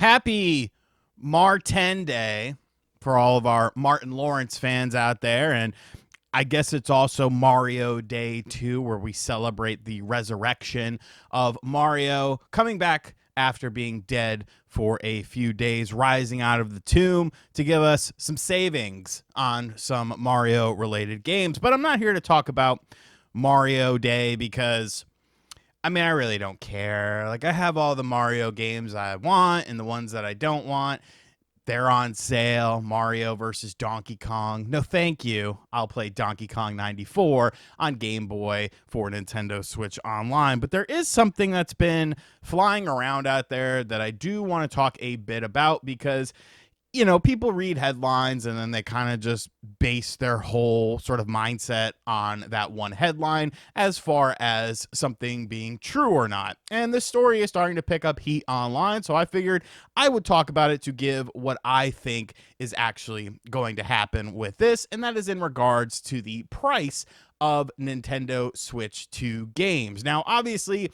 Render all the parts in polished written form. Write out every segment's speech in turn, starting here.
Happy Martin Day for all of our Martin Lawrence fans out there. And I guess it's also Mario Day too, where we celebrate the resurrection of Mario coming back after being dead for a few days, rising out of the tomb to give us some savings on some Mario related games. But I'm not here to talk about Mario Day because I really don't care. Like, I have all the Mario games I want and the ones that I don't want. They're on sale. Mario versus Donkey Kong. No, thank you. I'll play Donkey Kong 94 on Game Boy for Nintendo Switch Online. But there is something that's been flying around out there that I do want to talk a bit about because people read headlines and then they kind of just base their whole sort of mindset on that one headline as far as something being true or not. And this story is starting to pick up heat online, so I figured I would talk about it to give what I think is actually going to happen with this, and that is in regards to the price of Nintendo Switch 2 games. Now, obviously,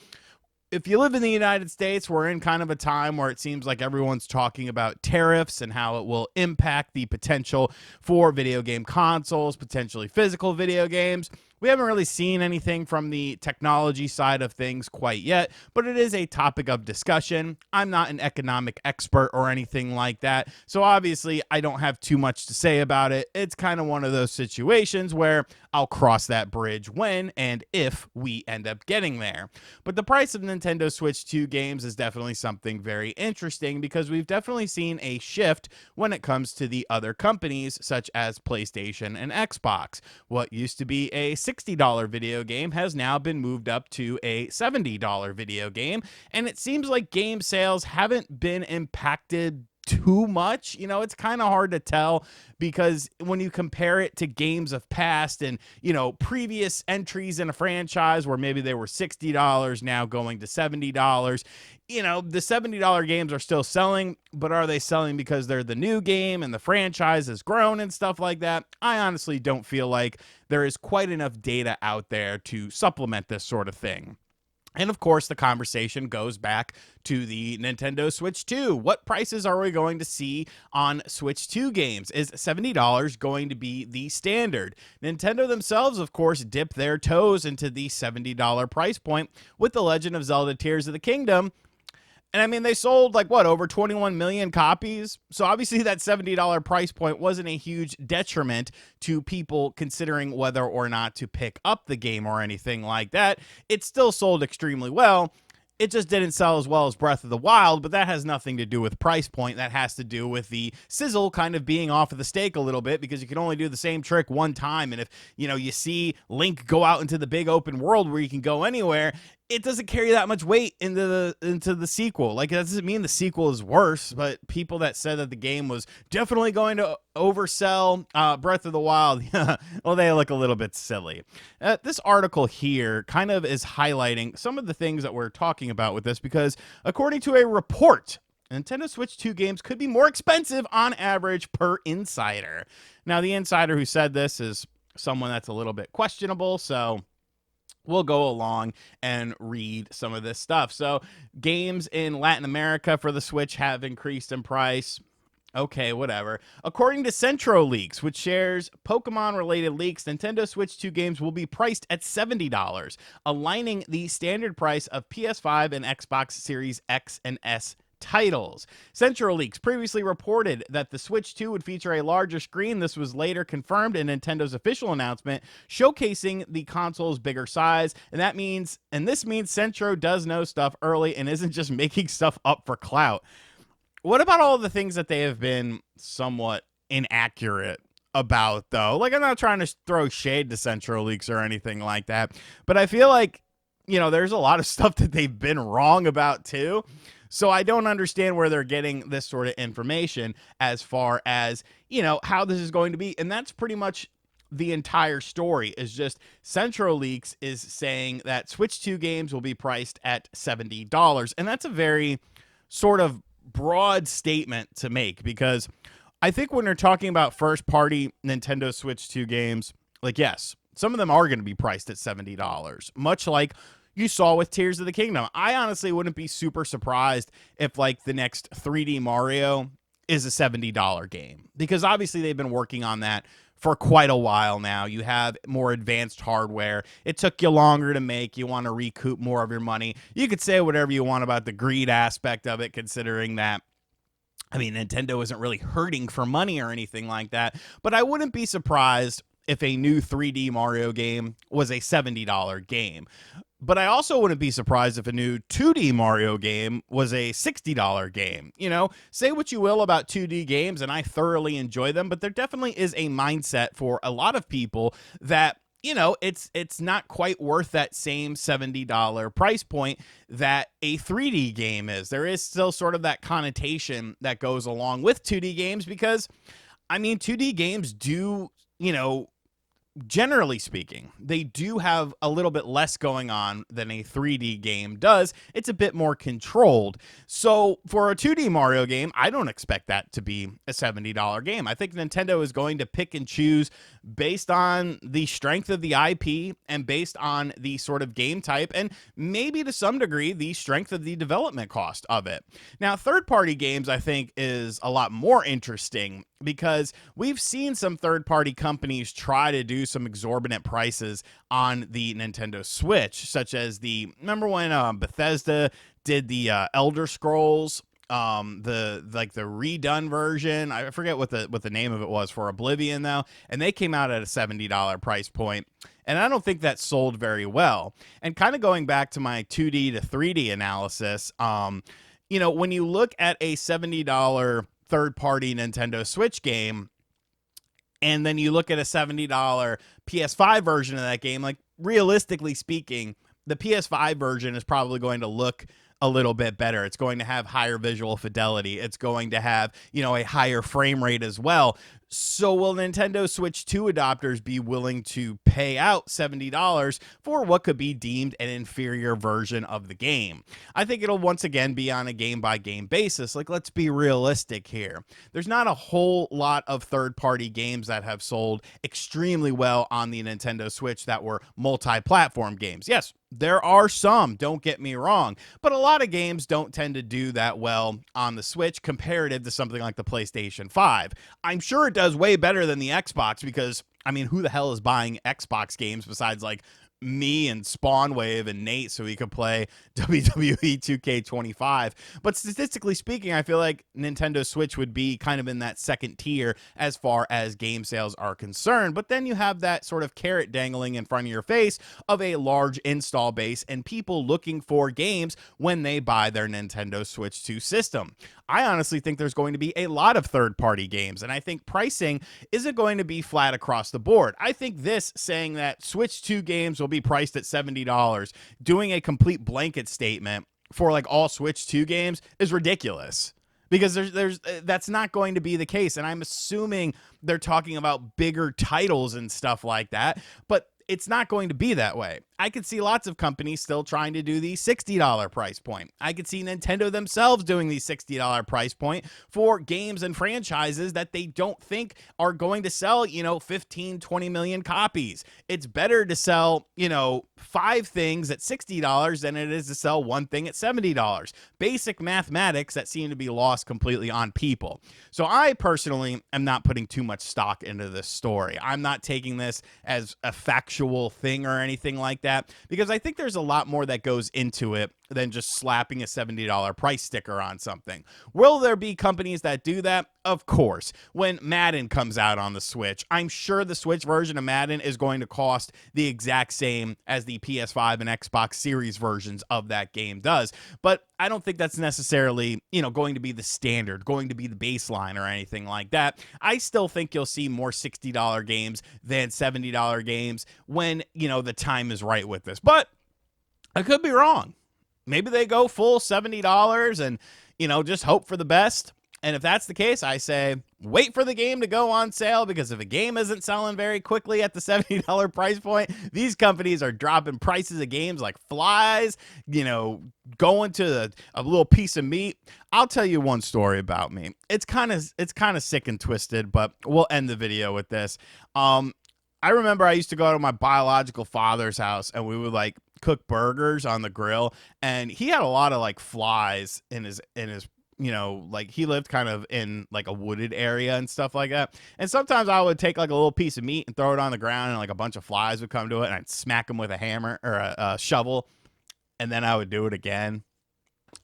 if you live in the United States, we're in kind of a time where it seems like everyone's talking about tariffs and how it will impact the potential for video game consoles, potentially physical video games. We haven't really seen anything from the technology side of things quite yet, but it is a topic of discussion. I'm not an economic expert or anything like that, so obviously I don't have too much to say about it. It's kind of one of those situations where I'll cross that bridge when and if we end up getting there. But the price of Nintendo Switch 2 games is definitely something very interesting because we've definitely seen a shift when it comes to the other companies such as PlayStation and Xbox. What used to be a $60 video game has now been moved up to a $70 video game, and it seems like game sales haven't been impacted too much. It's kind of hard to tell because when you compare it to games of past and, previous entries in a franchise where maybe they were $60 now going to $70, the $70 games are still selling, but are they selling because they're the new game and the franchise has grown and stuff like that? I honestly don't feel like there is quite enough data out there to supplement this sort of thing. And of course, the conversation goes back to the Nintendo Switch 2. What prices are we going to see on Switch 2 games? Is $70 going to be the standard? Nintendo themselves, of course, dipped their toes into the $70 price point with The Legend of Zelda Tears of the Kingdom. And they sold over 21 million copies. So obviously that $70 price point wasn't a huge detriment to people considering whether or not to pick up the game or anything like that. It still sold extremely well. It just didn't sell as well as Breath of the Wild, but that has nothing to do with price point. That has to do with the sizzle kind of being off of the steak a little bit because you can only do the same trick one time. And if, you see Link go out into the big open world where you can go anywhere, it doesn't carry that much weight into the sequel. Like, that doesn't mean the sequel is worse, but people that said that the game was definitely going to oversell Breath of the Wild, well, they look a little bit silly. This article here kind of is highlighting some of the things that we're talking about with this because according to a report, Nintendo Switch 2 games could be more expensive on average per insider. Now, the insider who said this is someone that's a little bit questionable, so we'll go along and read some of this stuff. So games in Latin America for the Switch have increased in price. Okay, whatever. According to Centro Leaks, which shares Pokemon-related leaks, Nintendo Switch 2 games will be priced at $70, aligning the standard price of PS5 and Xbox Series X and S titles. Central Leaks previously reported that the Switch 2 would feature a larger screen. This was later confirmed in Nintendo's official announcement, showcasing the console's bigger size. And this means Centro does know stuff early and isn't just making stuff up for clout. What about all the things that they have been somewhat inaccurate about, though? Like, I'm not trying to throw shade to Central Leaks or anything like that, but I feel like, there's a lot of stuff that they've been wrong about, too. So I don't understand where they're getting this sort of information as far as, how this is going to be. And that's pretty much the entire story, is just Central Leaks is saying that Switch 2 games will be priced at $70. And that's a very sort of broad statement to make because I think when they're talking about first party Nintendo Switch 2 games, like, yes, some of them are going to be priced at $70, much like you saw with Tears of the Kingdom. I honestly wouldn't be super surprised if like the next 3D Mario is a $70 game, because obviously they've been working on that for quite a while now. You have more advanced hardware. It took you longer to make. You want to recoup more of your money. You could say whatever you want about the greed aspect of it, considering that, I mean, Nintendo isn't really hurting for money or anything like that, but I wouldn't be surprised if a new 3D Mario game was a $70 game. But I also wouldn't be surprised if a new 2D Mario game was a $60 game. You know, say what you will about 2D games, and I thoroughly enjoy them, but there definitely is a mindset for a lot of people that, you know, it's not quite worth that same $70 price point that a 3D game is. There is still sort of that connotation that goes along with 2D games because, I mean, 2D games do, you know, generally speaking, they do have a little bit less going on than a 3D game does. It's a bit more controlled. So for a 2D Mario game, I don't expect that to be a $70 game. I think Nintendo is going to pick and choose based on the strength of the IP and based on the sort of game type, and maybe to some degree the strength of the development cost of it. Now, third-party games, I think, is a lot more interesting because we've seen some third-party companies try to do some exorbitant prices on the Nintendo Switch, such as remember when Bethesda did the Elder Scrolls, the redone version. I forget what the name of it was for Oblivion though, and they came out at a $70 price point, and I don't think that sold very well. And kind of going back to my 2D to 3D analysis, you know, when you look at a $70 third-party Nintendo Switch game, and then you look at a $70 PS5 version of that game, like, realistically speaking, the PS5 version is probably going to look a little bit better. It's going to have higher visual fidelity. It's going to have, you know, a higher frame rate as well. So will Nintendo Switch 2 adopters be willing to pay out $70 for what could be deemed an inferior version of the game? I think it'll once again be on a game-by-game basis. Like, let's be realistic here. There's not a whole lot of third-party games that have sold extremely well on the Nintendo Switch that were multi-platform games. Yes, there are some, don't get me wrong, but a lot of games don't tend to do that well on the Switch comparative to something like the PlayStation 5. I'm sure it does way better than the Xbox because, I mean, who the hell is buying Xbox games besides like me and Spawnwave and Nate so he could play WWE 2K25. But statistically speaking, I feel like Nintendo Switch would be kind of in that second tier as far as game sales are concerned. But then you have that sort of carrot dangling in front of your face of a large install base and people looking for games when they buy their Nintendo Switch 2 system. I honestly think there's going to be a lot of third-party games, and I think pricing isn't going to be flat across the board. I think this saying that Switch 2 games will be priced at $70, doing a complete blanket statement for like all Switch 2 games is ridiculous. Because there's that's not going to be the case, and I'm assuming they're talking about bigger titles and stuff like that, but it's not going to be that way. I could see lots of companies still trying to do the $60 price point. I could see Nintendo themselves doing the $60 price point for games and franchises that they don't think are going to sell, you know, 15, 20 million copies. It's better to sell, you know, 5 things at $60 than it is to sell one thing at $70. Basic mathematics that seem to be lost completely on people. So I personally am not putting too much stock into this story. I'm not taking this as a factual thing or anything like that, because I think there's a lot more that goes into it than just slapping a $70 price sticker on something. Will there be companies that do that? Of course. When Madden comes out on the Switch, I'm sure the Switch version of Madden is going to cost the exact same as the PS5 and Xbox Series versions of that game does. But I don't think that's necessarily, you know, going to be the standard, going to be the baseline or anything like that. I still think you'll see more $60 games than $70 games when, you know, the time is right with this. But I could be wrong. Maybe they go full $70 and, you know, just hope for the best. And if that's the case, I say wait for the game to go on sale, because if a game isn't selling very quickly at the $70 price point, these companies are dropping prices of games like flies, you know, going to a little piece of meat. I'll tell you one story about me. It's kind of sick and twisted, but we'll end the video with this. I remember I used to go to my biological father's house, and we would like cook burgers on the grill, and he had a lot of like flies in his like he lived kind of in like a wooded area and stuff like that. And sometimes I would take like a little piece of meat and throw it on the ground, and like a bunch of flies would come to it, and I'd smack them with a hammer or a shovel, and then I would do it again.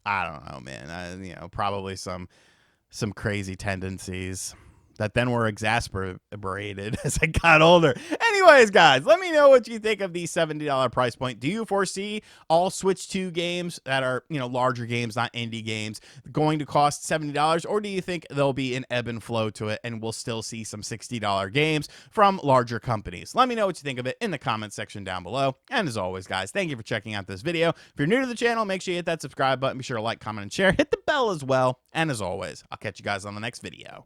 I don't know, man. Probably some crazy tendencies that then were exasperated as I got older. Anyways, guys, let me know what you think of the $70 price point. Do you foresee all Switch 2 games that are, larger games, not indie games, going to cost $70? Or do you think there'll be an ebb and flow to it and we'll still see some $60 games from larger companies? Let me know what you think of it in the comment section down below. And as always, guys, thank you for checking out this video. If you're new to the channel, make sure you hit that subscribe button. Be sure to like, comment, and share. Hit the bell as well. And as always, I'll catch you guys on the next video.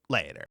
Later.